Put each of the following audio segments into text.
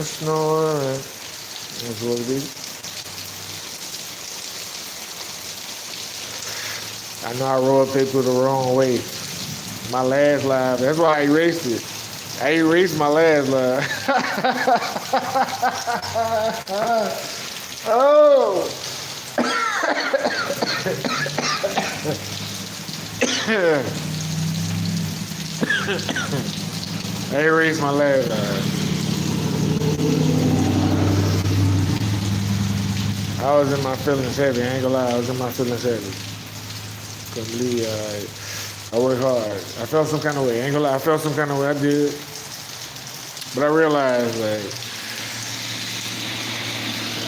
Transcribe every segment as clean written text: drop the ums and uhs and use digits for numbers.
the snow. That's what it is. I know I wrote paper the wrong way. My last live. That's why I erased it. I erased my last live. Oh. I erased my last live. I was in my feelings heavy. I ain't gonna lie. I was in my feelings heavy. Couldn't believe I worked hard. I felt some kind of way. I ain't gonna lie. I felt some kind of way. I did. But I realized, like,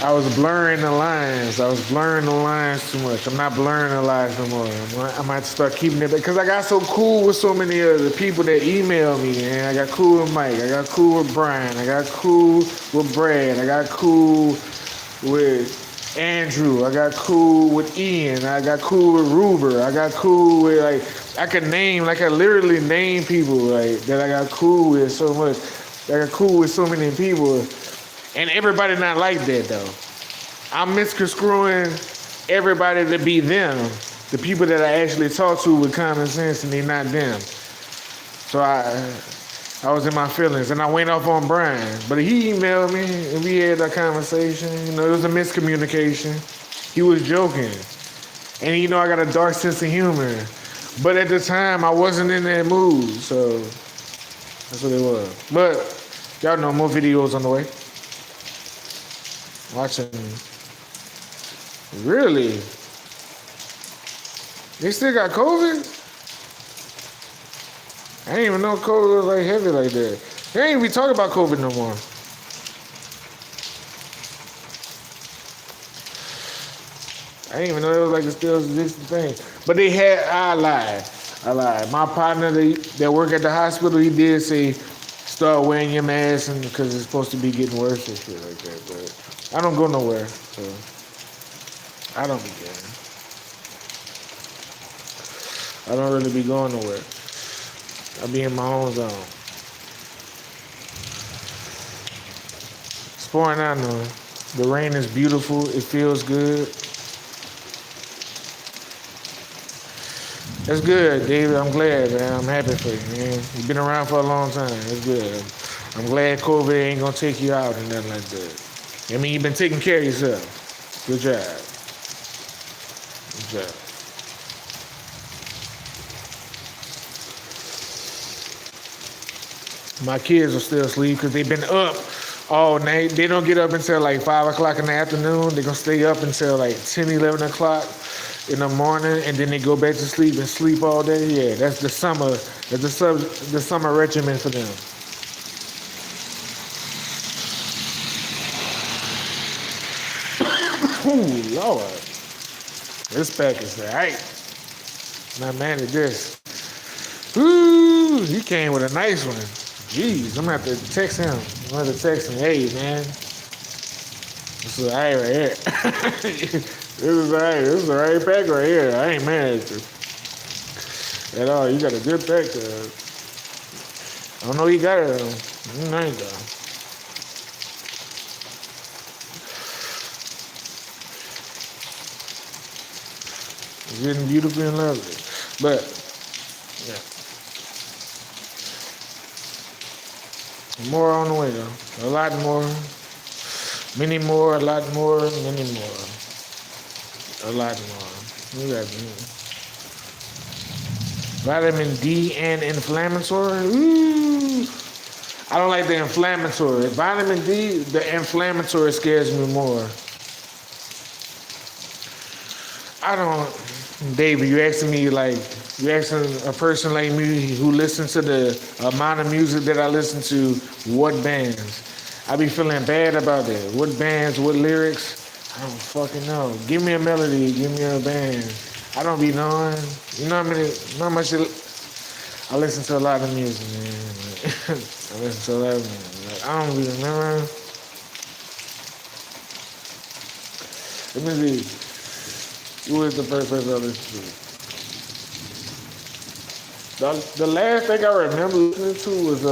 I was blurring the lines. I was blurring the lines too much. I'm not blurring the lines no more. I might start keeping it because I got so cool with so many of the people that email me. And I got cool with Mike. I got cool with Brian. I got cool with Brad. I got cool with Andrew. I got cool with Ian. I got cool with Ruber. I got cool with, like, I could name, like, I literally name people, like, that I got cool with so much. I got cool with so many people. And everybody not like that, though. I'm misconstruing everybody to be them. The people that I actually talk to with common sense and they not them. So I was in my feelings and I went off on Brian. But he emailed me and we had a conversation. You know, it was a miscommunication. He was joking. And you know, I got a dark sense of humor. But at the time, I wasn't in that mood. So that's what it was. But y'all know more videos on the way. Watching. Really? They still got COVID? I didn't even know COVID was like heavy like that. They ain't even talking about COVID no more. I didn't even know it was like a still existing thing. But they had, I lied. My partner that work at the hospital, he did say, start wearing your mask and because it's supposed to be getting worse and shit like that. But I don't go nowhere, so I don't be caring. I don't really be going nowhere. I be in my own zone. It's pouring out now. The rain is beautiful. It feels good. That's good, David. I'm glad, man. I'm happy for you, man. You've been around for a long time. That's good. I'm glad COVID ain't gonna take you out and nothing like that. I mean, you've been taking care of yourself. Good job. Good job. My kids are still asleep because they've been up all night. They don't get up until like 5 o'clock in the afternoon. They're going to stay up until like 10, 11 o'clock in the morning, and then they go back to sleep and sleep all day. Yeah, that's the summer. That's the summer regimen for them. Ooh, Lord. This pack is right. Not mad at this. Ooh, he came with a nice one. Jeez, I'm gonna have to text him. I'm gonna have to text him, hey man. This is alright right here. This is alright. This is the right pack right here. I ain't mad at you. At all. You got a good pack there. I don't know you got it. Nice though. It's getting beautiful and lovely. But yeah. More on the way though. A lot more. Many more, a lot more, many more. A lot more. You got vitamin D and inflammatory. Ooh. I don't like the inflammatory. Vitamin D, the inflammatory scares me more. I don't, David, you asking me like, you asking a person like me who listens to the amount of music that I listen to, what bands? I be feeling bad about that. What bands, what lyrics? I don't fucking know. Give me a melody, give me a band. I don't be knowing. You know how much I listen to a lot of music, man. I listen to a lot of music. Like, I don't really remember. Let me see. Who was the first person I listened to? The last thing I remember listening to was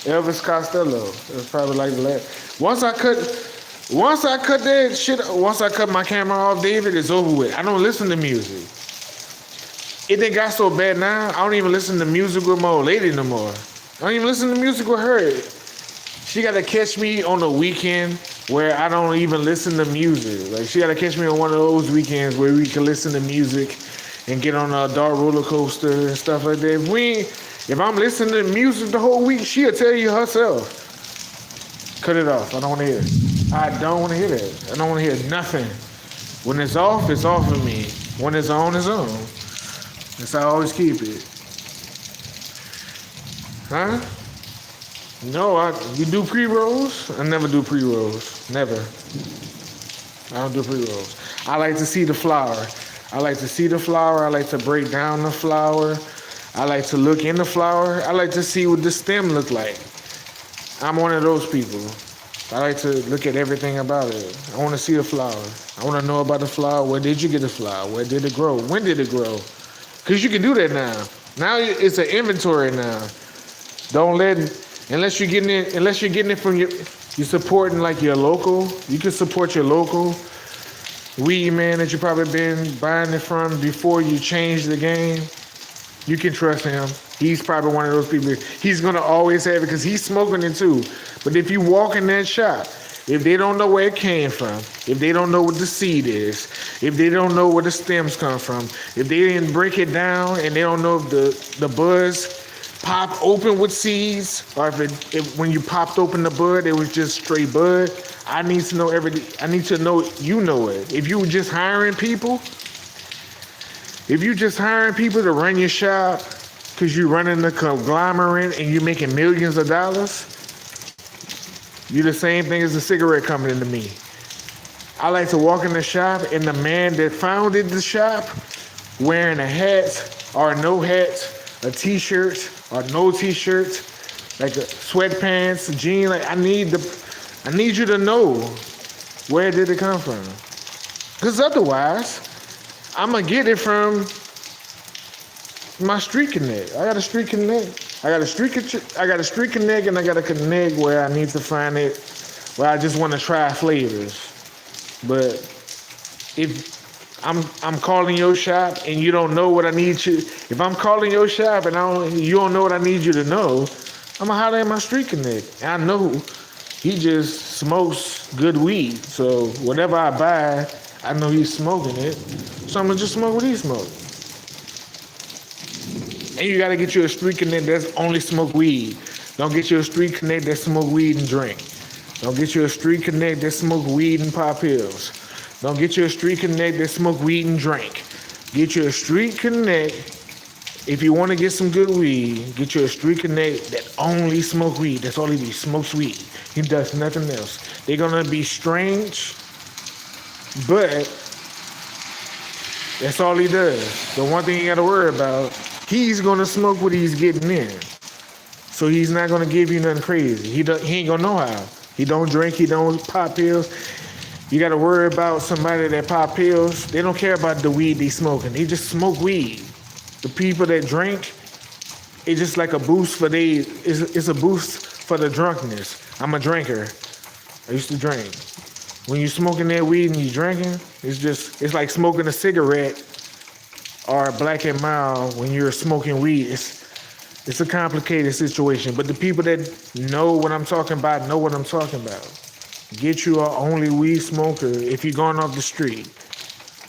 Elvis Costello. It was probably like the last. Once I cut that shit, once I cut my camera off, David, it's over with. I don't listen to music. It done got so bad now, I don't even listen to music with my old lady no more. I don't even listen to music with her. She got to catch me on the weekend where I don't even listen to music. Like, she got to catch me on one of those weekends where we can listen to music and get on a dark roller coaster and stuff like that. If I'm listening to music the whole week, she'll tell you herself. Cut it off. I don't want to hear it. I don't want to hear that. I don't want to hear nothing. When it's off of me. When it's on, it's on. That's how I always keep it. Huh? No, you do pre-rolls? I never do pre-rolls. Never. I don't do pre-rolls. I like to see the flower. I like to break down the flower. I like to look in the flower. I like to see what the stem look like. I'm one of those people. I like to look at everything about it. I want to see the flower. I want to know about the flower. Where did you get the flower? Where did it grow? When did it grow? Because you can do that now. Now it's an inventory now. Unless you're getting it from you're supporting like your local. You can support your local weed man that you probably been buying it from before you change the game. You can trust him. He's probably one of those people. He's gonna always have it because he's smoking it too. But if you walk in that shop, if they don't know where it came from, if they don't know what the seed is, if they don't know where the stems come from, if they didn't break it down and they don't know if the buds pop open with seeds, or if when you popped open the bud, it was just straight bud. I need to know everything. I need to know you know it. If you were just hiring people to run your shop because you're running a conglomerate and you're making millions of dollars, you're the same thing as a cigarette company to me. I like to walk in the shop and the man that founded the shop wearing a hat or no hat, a t-shirt or no t-shirt, like a sweatpants, a jean. Like I need you to know where did it come from. Because otherwise, I'm going to get it from my street connect. I got a street connect. I got a street connect, and I got a connect where I need to find it, where I just want to try flavors. But if I'm calling your shop and you don't know what I need you, if I'm calling your shop and you don't know what I need you to know, I'm going to holler at my street connect. And I know he just smokes good weed. So whatever I buy, I know he's smoking it. So I'm going to just smoke what he smokes. And you got to get you a street connect that's only smoke weed. Don't get you a street connect that smoke weed and drink. Don't get you a street connect that smoke weed and pop pills. Don't get you a street connect that smoke weed and drink. Get you a street connect, if you want to get some good weed, get you a street connect that only smoke weed. That's all he do, smokes weed. He does nothing else. They're going to be strange, but that's all he does. The one thing you got to worry about, he's going to smoke what he's getting in. So he's not going to give you nothing crazy. He ain't going to know how. He don't drink. He don't pop pills. You got to worry about somebody that pop pills. They don't care about the weed they smoking. They just smoke weed. The people that drink, it's just like a boost for it's a boost for the drunkenness. I'm a drinker. I used to drink. When you're smoking that weed and you're drinking, it's like smoking a cigarette or Black and Mild when you're smoking weed. It's a complicated situation. But the people that know what I'm talking about know what I'm talking about. Get you a only weed smoker if you're going off the street.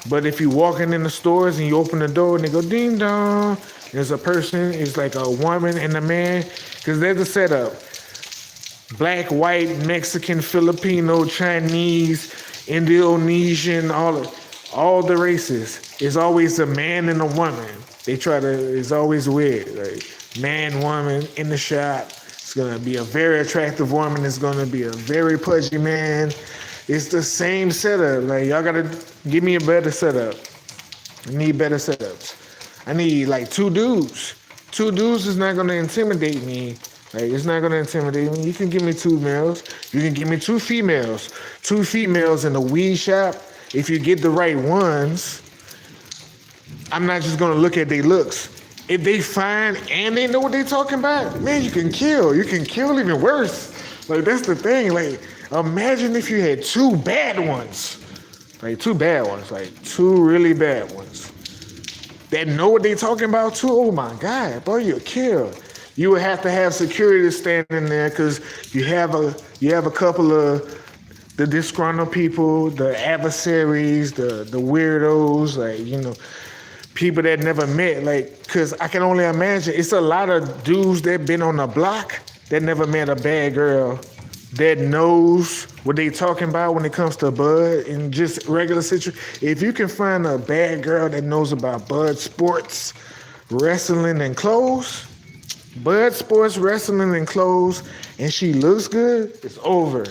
But if you're walking in the stores and you open the door and they go ding dong, there's a person, it's like a woman and a man, because there's a setup. Black, white, Mexican, Filipino, Chinese, Indonesian, all the races. It's always a man and a woman. It's always weird. Like man, woman in the shop. It's going to be a very attractive woman. It's going to be a very pudgy man. It's the same setup. Like, y'all got to give me a better setup. I need better setups. I need, like, 2 dudes. 2 dudes is not going to intimidate me. Like, it's not going to intimidate me. You can give me 2 males. You can give me 2 females. 2 females in a weed shop. If you get the right ones, I'm not just going to look at their looks. if they find and they know what they talking about, man, you can kill. You can kill even worse. Like that's the thing. Like imagine if you had two bad ones. Like two bad ones. Like two really bad ones. That know what they talking about too. Oh my God, bro, you'll kill. You would have to have security standing there because you have a couple of the disgruntled people, the adversaries, the weirdos, like, you know, people that never met, like, because I can only imagine, it's a lot of dudes that been on the block that never met a bad girl that knows what they talking about when it comes to bud and just regular situation. If you can find a bad girl that knows about bud sports, wrestling, and clothes, bud sports, wrestling, and clothes, and she looks good, it's over.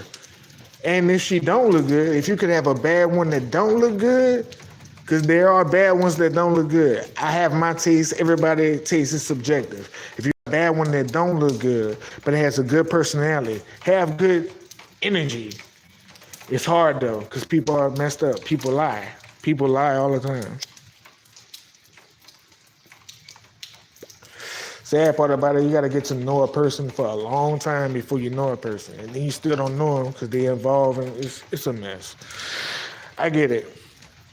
And if she don't look good, if you could have a bad one that don't look good, because there are bad ones that don't look good. I have my taste. Everybody's taste is subjective. If you have a bad one that don't look good, but it has a good personality, have good energy. It's hard though, because people are messed up. People lie. People lie all the time. Sad part about it, you got to get to know a person for a long time before you know a person. And then you still don't know them because they involved and it's a mess. I get it.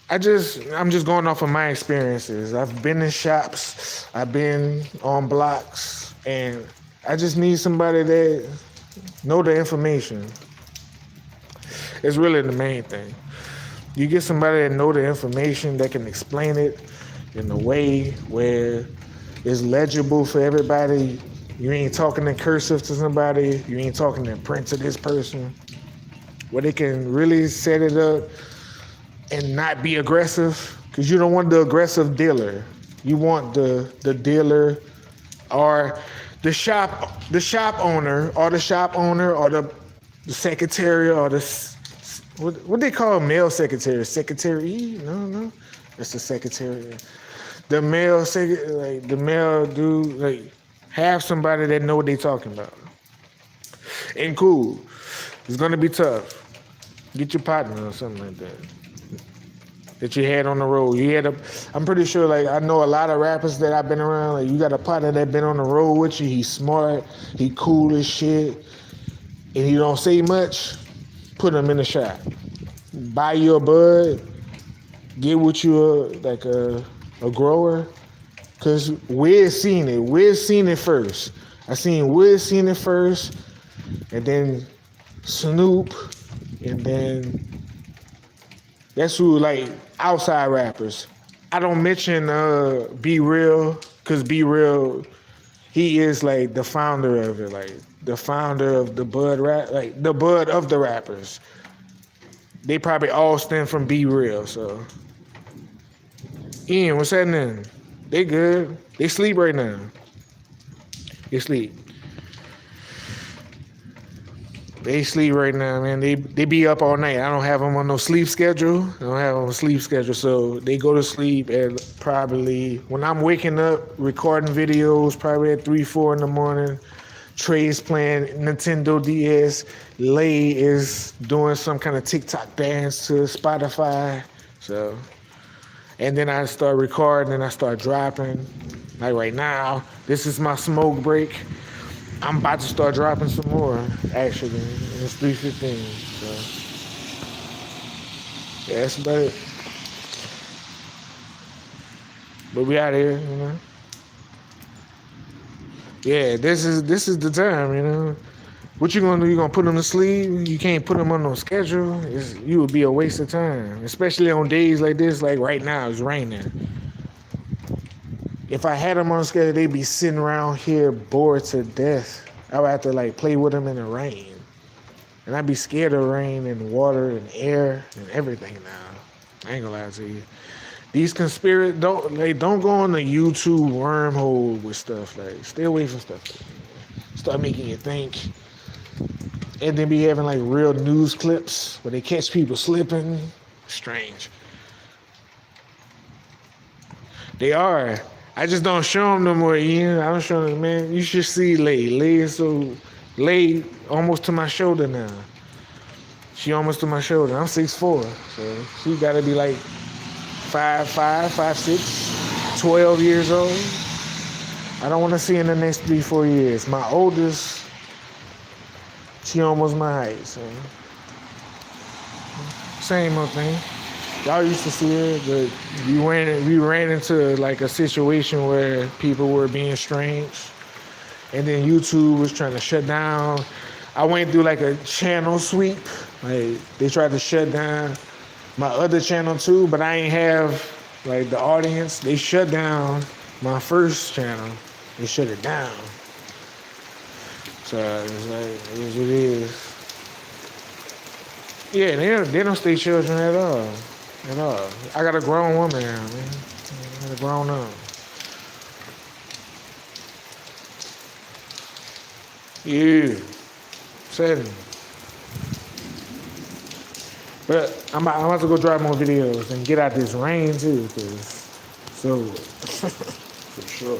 I'm just going off of my experiences. I've been in shops, I've been on blocks, and I just need somebody that know the information. It's really the main thing. You get somebody that know the information that can explain it in a way where it's legible for everybody. You ain't talking in cursive to somebody. You ain't talking in print to this person. Where they can really set it up and not be aggressive, because you don't want the aggressive dealer. You want the dealer or the shop owner or the secretary or what they call male secretary? Secretary? No, that's the secretary. The male dude, like have somebody that know what they talking about. And cool. It's gonna be tough. Get your partner or something like that you had on the road. I'm pretty sure, like, I know a lot of rappers that I've been around, like, you got a partner that been on the road with you, he's smart, he cool as shit, and he don't say much, put him in the shop. Buy you a bud, get with you a grower, because Wiz seen it first. I seen Wiz seen it first, and then Snoop, and then that's who, like, outside rappers. I don't mention Be Real, because Be Real, he is like the founder of it, like the founder of the bud rap, like the bud of the rappers. They probably all stem from Be Real, so. Ian, what's happening? They good. They sleep right now. They sleep. They sleep right now, man. They be up all night. I don't have them on no sleep schedule. So they go to sleep at probably, when I'm waking up, recording videos, probably at 3, 4 in the morning. Trey's playing Nintendo DS. Lay is doing some kind of TikTok dance to Spotify. So, and then I start recording and I start dropping. Like right now, this is my smoke break. I'm about to start dropping some more, actually. It's 3:15, so. Yeah, that's about it. But we out here, you know. Yeah, this is the time, you know. What you gonna do? You gonna put them to sleep? You can't put them on no schedule. You would be a waste of time, especially on days like this. Like right now, it's raining. If I had them on schedule, they'd be sitting around here bored to death. I would have to like play with them in the rain. And I'd be scared of rain and water and air and everything now. I ain't gonna lie to you. These don't go on the YouTube wormhole with stuff. Like, stay away from stuff. Start making you think. And then be having like real news clips where they catch people slipping. Strange. They are. I just don't show them no more, Ian. I don't show them, man. You should see Lay. Lay almost to my shoulder now. She almost to my shoulder. I'm 6'4", so she gotta be like 5'5", 5'6", 12 years old. I don't want to see in the next 3, 4 years. My oldest, she almost my height, so same old thing. Y'all used to see it, but we ran into like a situation where people were being strange, and then YouTube was trying to shut down. I went through like a channel sweep. Like they tried to shut down my other channel too, but I ain't have like the audience. They shut down my first channel. They shut it down. So it's like it is what it is. Yeah, they don't stay children at all. At all. I got a grown woman now, man. I got a grown up. Yeah. 7. But I'm about to go drive more videos and get out this rain too, cause so for sure.